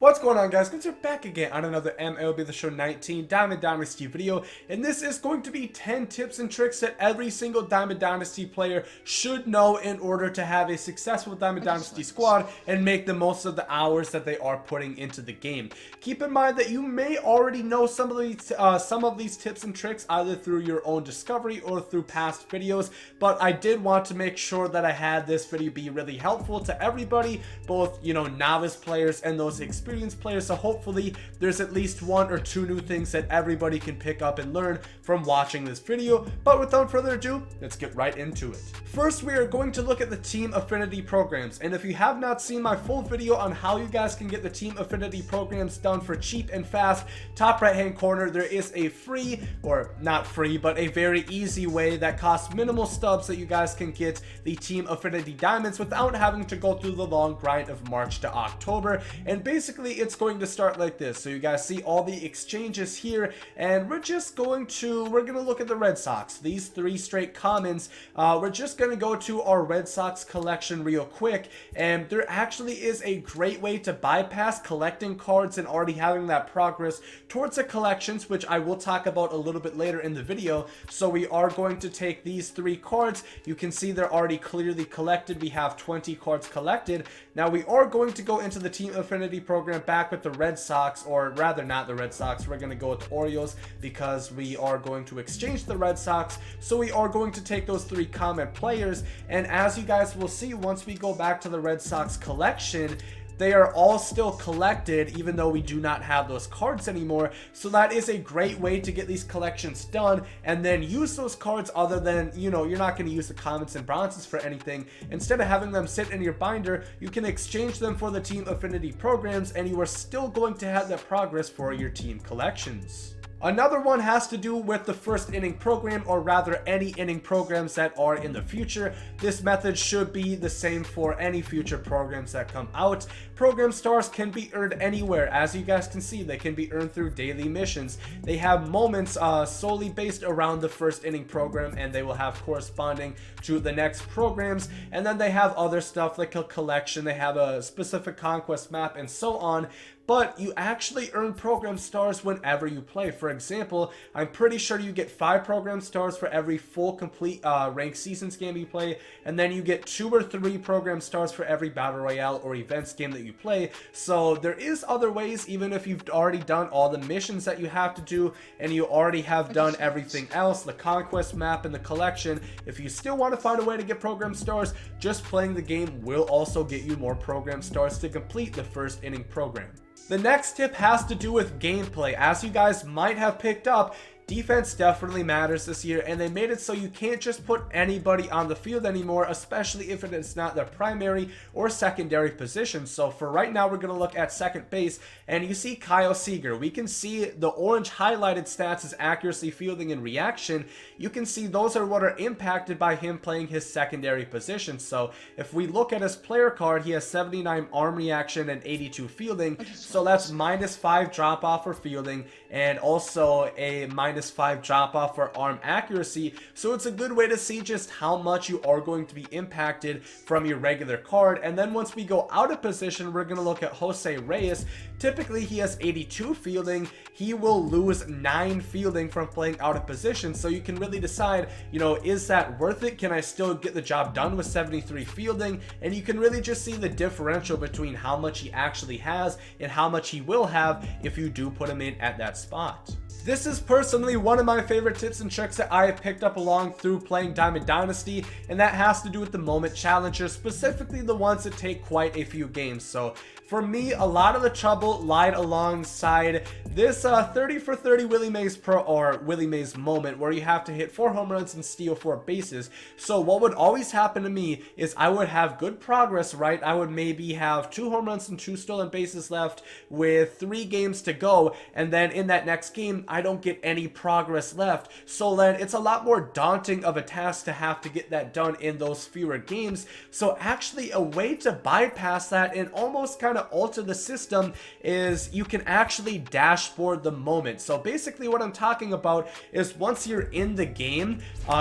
What's going on, guys? We're back again on another MLB The Show 19 Diamond Dynasty video, and this is going to be 10 tips and tricks that every single Diamond Dynasty player should know in order to have a successful Diamond Dynasty squad and make the most of the hours that they are putting into the game. Keep in mind that you may already know some of these tips and tricks either through your own discovery or through past videos, but I did want to make sure that I had this video be really helpful to everybody, both novice players and those experienced players. So hopefully there's at least one or two new things that everybody can pick up and learn from watching this video. But without further ado, let's get right into it. First, we are going to look at the team affinity programs, and if you have not seen my full video on how you guys can get the team affinity programs done for cheap and fast, top right hand corner there is a free, or not free, but a very easy way that costs minimal stubs that you guys can get the team affinity diamonds without having to go through the long grind of March to October. And basically it's going to start like this. So you guys see all the exchanges here, and we're going to look at the Red Sox, these three straight commons. We're just going to go to our Red Sox collection real quick, and there actually is a great way to bypass collecting cards and already having that progress towards the collections, which I will talk about a little bit later in the video. So we are going to take these three cards. You can see they're already clearly collected. We have 20 cards collected. Now we are going to go into the team affinity program back with the Red Sox, or rather not the Red Sox. We're going to go with the Orioles because we are going to exchange the Red Sox. So we are going to take those three common players, and as you guys will see, once we go back to the Red Sox collection, they are all still collected even though we do not have those cards anymore. So that is a great way to get these collections done and then use those cards, other than, you're not going to use the commons and bronzes for anything. Instead of having them sit in your binder, you can exchange them for the team affinity programs, and you are still going to have that progress for your team collections. Another one has to do with the first inning program, or rather any inning programs that are in the future. This method should be the same for any future programs that come out. Program stars can be earned anywhere. As you guys can see, they can be earned through daily missions. They have moments solely based around the first inning program, and they will have corresponding to the next programs. And then they have other stuff like a collection. They have a specific conquest map and so on. But you actually earn program stars whenever you play. For example, I'm pretty sure you get 5 program stars for every full complete ranked seasons game you play, and then you get 2 or 3 program stars for every battle royale or events game that you play. So there is other ways, even if you've already done all the missions that you have to do and you already have done everything else, the conquest map and the collection. If you still want to find a way to get program stars, just playing the game will also get you more program stars to complete the first inning program. The next tip has to do with gameplay. As you guys might have picked up, defense definitely matters this year, and they made it so you can't just put anybody on the field anymore, especially if it is not their primary or secondary position. So for right now, we're going to look at second base, and you see Kyle Seager. We can see the orange highlighted stats as accuracy, fielding, and reaction. You can see those are what are impacted by him playing his secondary position. So if we look at his player card, he has 79 arm reaction and 82 fielding. So that's -5 drop off for fielding, and also a -5 drop off for arm accuracy. So it's a good way to see just how much you are going to be impacted from your regular card. And then once we go out of position, we're going to look at Jose Reyes. Typically he has 82 fielding. He will lose 9 fielding from playing out of position. So you can really decide, is that worth it? Can I still get the job done with 73 fielding? And you can really just see the differential between how much he actually has and how much he will have if you do put him in at that spot. This is personally one of my favorite tips and tricks that I have picked up along through playing Diamond Dynasty, and that has to do with the moment challengers, specifically the ones that take quite a few games. So for me, a lot of the trouble lied alongside this 30 for 30 Willie Mays moment, where you have to hit 4 home runs and steal 4 bases. So what would always happen to me is I would have good progress, right? I would maybe have 2 home runs and 2 stolen bases left with 3 games to go, and then in that next game, I I don't get any progress left. So then it's a lot more daunting of a task to have to get that done in those fewer games. So actually a way to bypass that and almost kind of alter the system is you can actually dashboard the moment. So basically what I'm talking about is once you're in the game,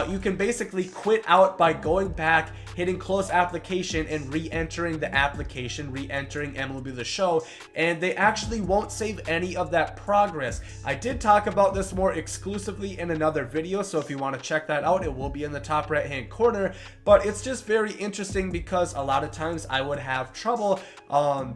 you can basically quit out by going back, hitting close application and re-entering the application, re-entering MLB The Show, and they actually won't save any of that progress. I did talk about this more exclusively in another video, so if you want to check that out, it will be in the top right hand corner. But it's just very interesting because a lot of times I would have trouble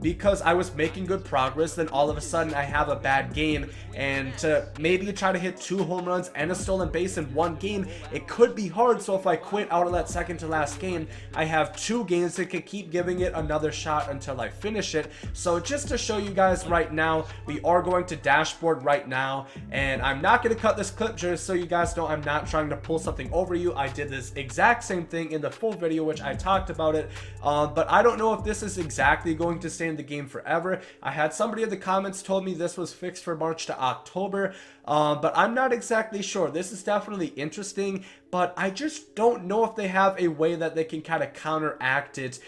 because I was making good progress, then all of a sudden I have a bad game, and to maybe try to hit 2 home runs and a stolen base in one game, it could be hard. So if I quit out of that second to last game, I have 2 games that can keep giving it another shot until I finish it. So just to show you guys right now, we are going to dashboard right now, and I'm not going to cut this clip just so you guys know I'm not trying to pull something over you. I did this exact same thing in the full video, which I talked about it, but I don't know if this is exactly going to stay in the game forever. I had somebody in the comments told me this was fixed for March to October, but I'm not exactly sure. This is definitely interesting, but I just don't know if they have a way that they can kind of counteract it,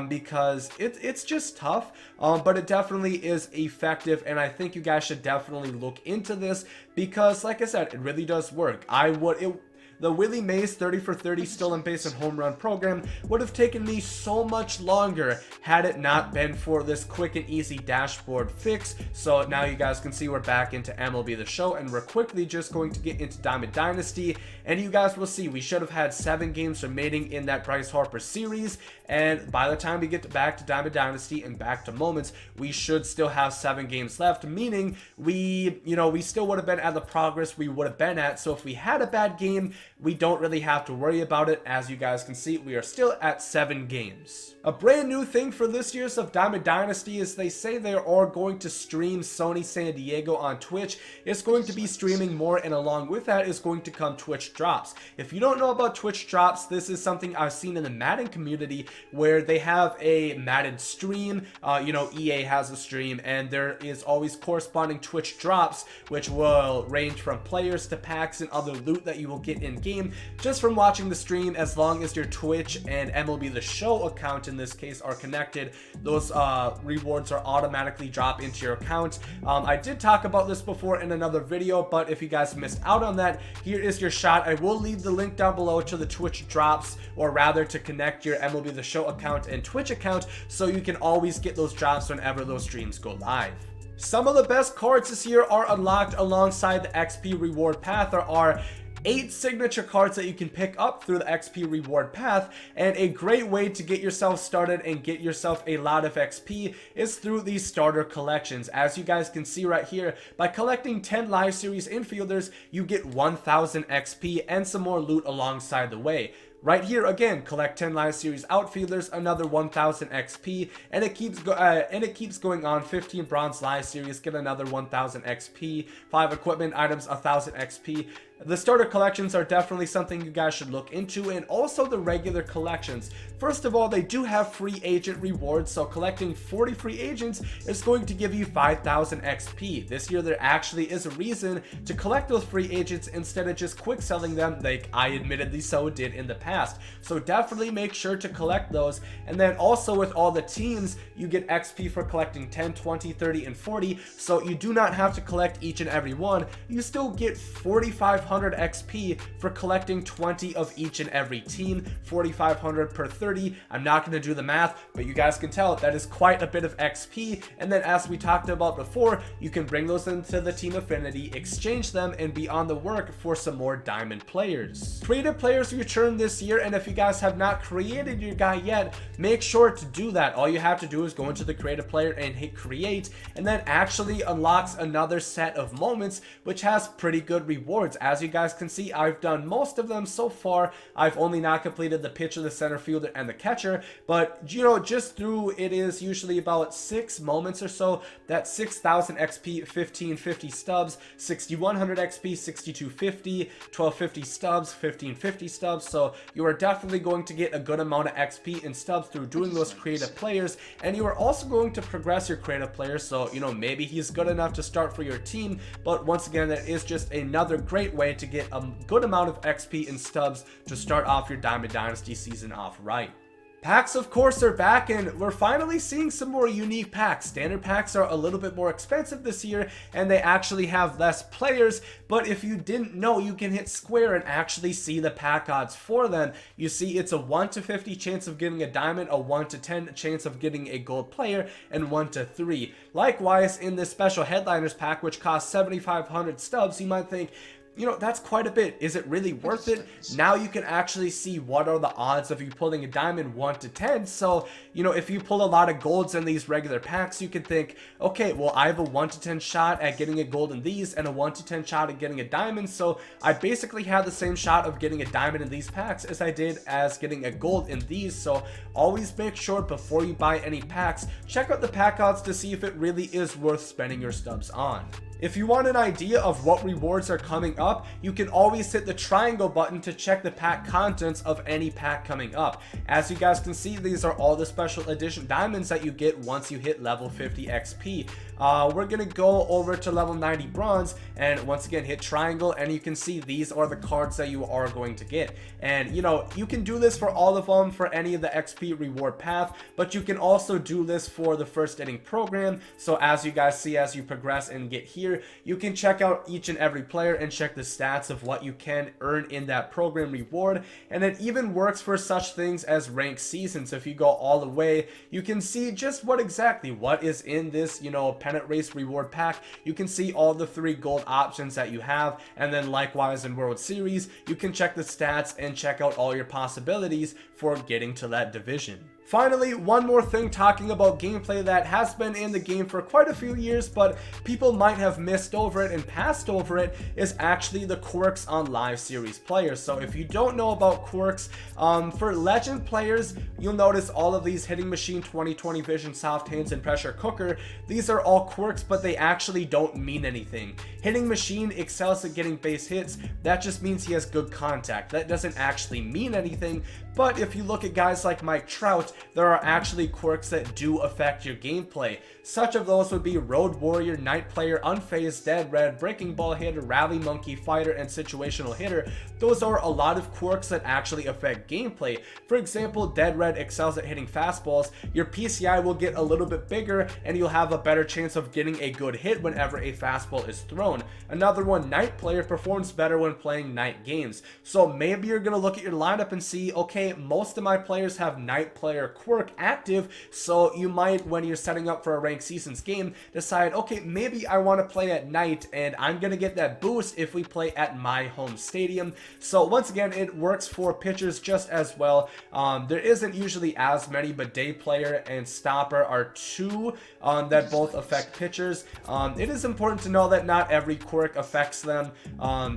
because it's just tough, but it definitely is effective, and I think you guys should definitely look into this because, like I said, it really does work. The Willie Mays 30 for 30 stolen base and home run program would have taken me so much longer had it not been for this quick and easy dashboard fix. So now you guys can see we're back into MLB The Show, and we're quickly just going to get into Diamond Dynasty, and you guys will see we should have had 7 games remaining in that Bryce Harper series, and by the time we get back to Diamond Dynasty and back to moments, we should still have 7 games left, meaning we still would have been at the progress we would have been at. So if we had a bad game, we don't really have to worry about it. As you guys can see, we are still at 7 games. A brand new thing for this year's of Diamond Dynasty is they say they are going to stream Sony San Diego on Twitch. It's going to be streaming more, and along with that is going to come Twitch drops. If you don't know about Twitch drops, this is something I've seen in the Madden community where they have a Madden stream. EA has a stream, and there is always corresponding Twitch drops, which will range from players to packs and other loot that you will get in game just from watching the stream. As long as your Twitch and MLB The Show account in this case are connected, those rewards are automatically drop into your account. I did talk about this before in another video, but if you guys missed out on that, here is your shot. I will leave the link down below to the Twitch drops, or rather to connect your MLB The Show account and Twitch account, so you can always get those drops whenever those streams go live. Some of the best cards this year are unlocked alongside the XP reward path. There are 8 signature cards that you can pick up through the XP reward path, and a great way to get yourself started and get yourself a lot of XP is through these starter collections. As you guys can see right here, by collecting 10 live series infielders, you get 1000 XP and some more loot alongside the way. Right here again, collect 10 live series outfielders, another 1000 XP, and it keeps going on. 15 bronze live series, get another 1000 XP, 5 equipment items, 1000 XP. The starter collections are definitely something you guys should look into, and also the regular collections. First of all, they do have free agent rewards, so collecting 40 free agents is going to give you 5000 XP. This year there actually is a reason to collect those free agents instead of just quick selling them like I admittedly so did in the past. So definitely make sure to collect those. And then also with all the teams, you get XP for collecting 10, 20, 30, and 40, so you do not have to collect each and every one. You still get 4500 XP for collecting 20 of each and every team, 4500 per 30. I'm not going to do the math, but you guys can tell that is quite a bit of XP. And then as we talked about before, you can bring those into the team Affinity, exchange them, and be on the work for some more diamond players. Creative players return this year, and if you guys have not created your guy yet, make sure to do that. All you have to do is go into the creative player and hit create, and then actually unlocks another set of moments which has pretty good rewards. As as you guys can see, I've done most of them so far. I've only not completed the pitcher, the center fielder, and the catcher, but you know, just through it is usually about 6 moments or so. That's 6,000 XP, 1550 stubs, 6100 XP, 6250, 1250 stubs, 1550 stubs. So you are definitely going to get a good amount of XP and stubs through doing those creative players, and you are also going to progress your creative players. So you know, maybe he's good enough to start for your team, but once again, that is just another great way to get a good amount of XP and stubs to start off your Diamond Dynasty season off right. Packs, of course, are back, and we're finally seeing some more unique packs. Standard packs are a little bit more expensive this year, and they actually have less players, but if you didn't know, you can hit square and actually see the pack odds for them. You see it's a 1 to 50 chance of getting a diamond, a 1 to 10 chance of getting a gold player, and 1 to 3. Likewise, in this special headliners pack, which costs 7,500 stubs, you might think, you know, that's quite a bit. Is it really worth it? Now you can actually see what are the odds of you pulling a diamond 1 to 10. So, you know, if you pull a lot of golds in these regular packs, you can think, okay, well, I have a 1 to 10 shot at getting a gold in these and a 1 to 10 shot at getting a diamond. So I basically have the same shot of getting a diamond in these packs as I did as getting a gold in these. So always make sure before you buy any packs, check out the pack odds to see if it really is worth spending your stubs on. If you want an idea of what rewards are coming up, you can always hit the triangle button to check the pack contents of any pack coming up. As you guys can see, these are all the special edition diamonds that you get once you hit level 50 XP. We're gonna go over to level 90 bronze, and once again hit triangle, and you can see these are the cards that you are going to get. And you know, you can do this for all of them for any of the XP reward path, but you can also do this for the first inning program. So as you guys see, as you progress and get here, you can check out each and every player and check the stats of what you can earn in that program reward. And it even works for such things as ranked seasons. If you go all the way, you can see just what is in this, you know, pennant race reward pack. You can see all the 3 gold options that you have, and then likewise in World Series, you can check the stats and check out all your possibilities for getting to that division. Finally, one more thing talking about gameplay that has been in the game for quite a few years, but people might have missed over it and passed over it, is actually the Quirks on live series players. So if you don't know about Quirks, for legend players, you'll notice all of these hitting machine, 20/20 vision, soft hands, and pressure cooker. These are all quirks, but they actually don't mean anything. Hitting machine excels at getting base hits. That just means he has good contact. That doesn't actually mean anything. But if you look at guys like Mike Trout, there are actually quirks that do affect your gameplay. Such of those would be Road Warrior, Night Player, Unfazed, Dead Red, Breaking Ball Hitter, Rally Monkey, Fighter, and Situational Hitter. Those are a lot of quirks that actually affect gameplay. For example, Dead Red excels at hitting fastballs. Your PCI will get a little bit bigger, and you'll have a better chance of getting a good hit whenever a fastball is thrown. Another one, Night Player, performs better when playing night games. So maybe you're going to look at your lineup and see, okay, most of my players have Night Player quirk active, so you might, when you're setting up for a ranked seasons game, decide, okay, maybe I want to play at night, and I'm going to get that boost if we play at my home stadium. So once again, it works for pitchers just as well. There isn't usually as many, but Day Player and Stopper are 2 that both affect pitchers. It is important to know that not every quirk affects them.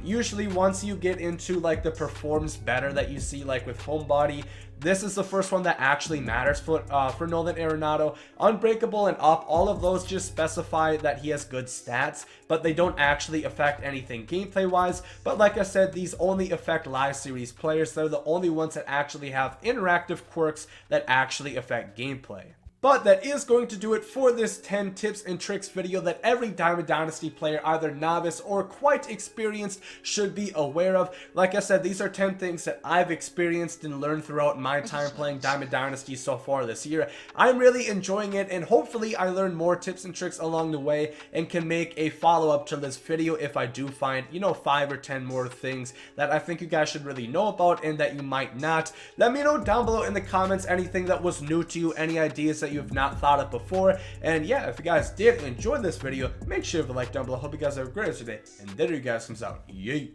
Usually once you get into like the performs better that you see like with Homebody, this is the first one that actually matters for Nolan Arenado. Unbreakable and Up, all of those just specify that he has good stats, but they don't actually affect anything gameplay wise. But like I said, these only affect live series players. They're the only ones that actually have interactive quirks that actually affect gameplay. But that is going to do it for this 10 tips and tricks video that every Diamond Dynasty player, either novice or quite experienced, should be aware of. Like I said, these are 10 things that I've experienced and learned throughout my time playing Diamond Dynasty so far this year. I'm really enjoying it, and hopefully I learn more tips and tricks along the way and can make a follow-up to this video if I do find, you know, 5 or 10 more things that I think you guys should really know about and that you might not. Let me know down below in the comments anything that was new to you, any ideas that you've not thought of before. And yeah, if you guys did enjoy this video, make sure to like down below. Hope you guys have a great rest of your day, and there you guys comes out. Yay.